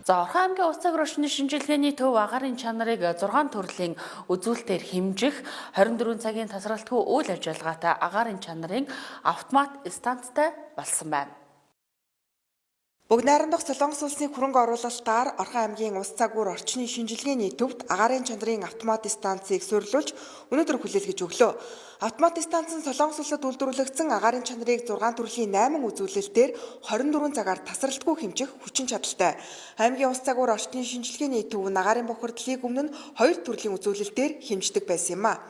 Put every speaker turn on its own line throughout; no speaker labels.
За Орхон аймгийн улс цагаар орчны шинжилгээний төв агаарын чанарыг 6 төрлийн үзүүлэлтээр хэмжих 24 цагийн тасралтгүй үйл ажиллагаатай агаарын чанарын автомат станцтай болсон байна.
Бүгд найрамдах Солонгос улсны хөрөнгө оруулалтаар Орхон аймгийн улс цагуур орчны шинжилгээний төвд агаарын чанарын автомат станцыг суурилуулж өнөөдөр хүлээлгэж өглөө. Автомат станц нь Солонгос улсад үйлдвэрлэгдсэн агаарын чанарыг 6 төрлийн 8 үзүүлэлтээр 24 цагаар тасралтгүй хэмжих хүчин чадалтай. Аймгийн улс цагуур орчны шинжилгээний төв нь агаарын бохирдлыг өмнө нь 2 төрлийн үзүүлэлтээр хэмждэг байсан юм а.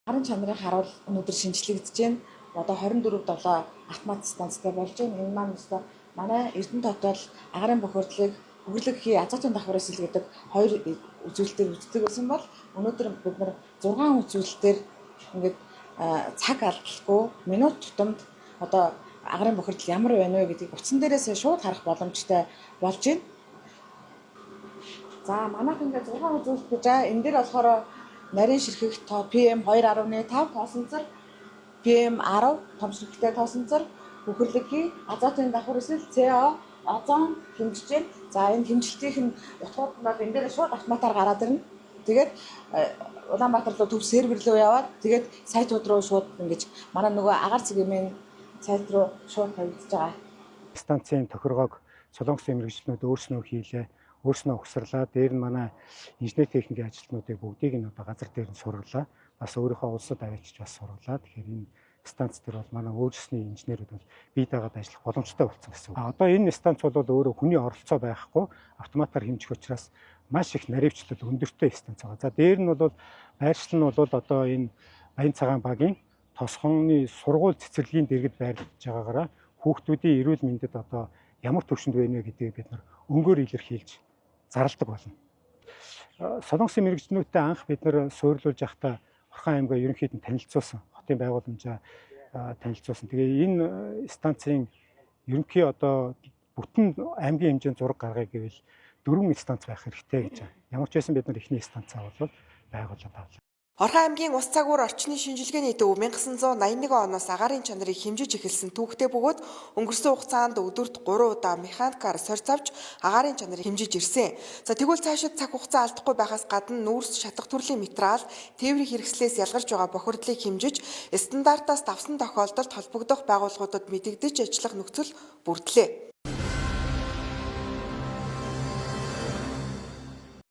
Агаарын чанарын харуул өнөөдөр шинжилэгдэж байна. Одоо 24/7 автомат станцтай болж байна. Энэ маань өстой манай Эрдэнэ хотод агаарын бохирдлыг хөглөх азотын давхраас илгээдэг 2 үзүүлэлтээр үздэг байсан бол өнөөдөр бид нар 6 үзүүлэлтээр ингээд цаг алдалгүй минут тутамд одоо агаарын бохирдол ямар байна вэ гэдгийг утсан дээрээс шууд харах боломжтой болж байна. За манайх ингээд 6 үзүүлэлт гэж байгаа. Энэ дээр болохоор нарийн ширхэг PM2.5 тоосонцор PM10 том ширхэгтэй тоосонцор бүхэрлэгийн азотын давхар эсвэл CO озон хэмжиж байна. За энэ хэмжилтийн утгууд нь бол энэ дээр шууд автоматар гараад ирнэ. Тэгээд Улаанбаатар руу төв сервер рүү яваад тэгээд сайтууд руу шууд ингэж манай нөгөө агаар цэгийн сайт руу шууд тавигдаж байгаа.
Станцын тохиргоог Солонгосын мэргэжилтнүүд өөрснөө хийлээ. Өөрснөө угсарлаа. Дээр нь манай инженер техникийн ажилтнуудыг бүгдийг нь одоо газар дээр нь сурлаа. Бас өөрийнхөө улсад аваачиж бас сурлаа. Тэгэхээр энэ станц дээр бол манай өөрсдийн инженерүүд бол бие дагаад ажиллах боломжтой болсон гэсэн үг. Одоо энэ станц бол өөрөө хүний оролцоо байхгүй автоматар хэмжих учраас маш их наривчлал өндөртэй станц байгаа. За дээр нь бол байршил нь бол одоо энэ Баян цагаан багийн тосгоны сургууль цэцэрлэгийн дэргэд байрлаж байгаагаараа хүүхдүүдийн эрүүл мэндэд одоо ямар төвшөнд байна вэ гэдгийг бид нар өнгөөр илэрхийлж зарладаг болно. Солонгосын мэргэжлүүдтэй анх бид нар суурилуулж явахдаа Орхон аймгаа ерөнхийд нь танилцуулсан, хотын байгууламжаа танилцуулсан. Тэгээ энэ станцын ерөнхий одоо бүтэн аймгийн хэмжээнд зураг гаргая гэвэл 4 станц байх хэрэгтэй гэж байна. Ямар ч байсан бид нар эхний станцаа бол байгуулад авлаа.
Орхон аймгийн улс цагуур орчны шинжилгээний төв 1981 оноос агаарын чанарыг хэмжиж эхэлсэн түүхтэй бөгөөд өнгөрсөн хугацаанд өдөрт 3 удаа механикаар сорьц авч агаарын чанарыг хэмжиж ирсэн. За тэгвэл цаашид цаг хугацаа алдахгүй байхаас гадна нүүрс шатах төрлийн материал, тээврийн хэрэгслээс ялгарч байгаа бохирдлыг хэмжиж стандартаас давсан тохиолдолд холбогдох байгууллагуудад мэдэгдэж ажиллах нөхцөл бүрдлээ.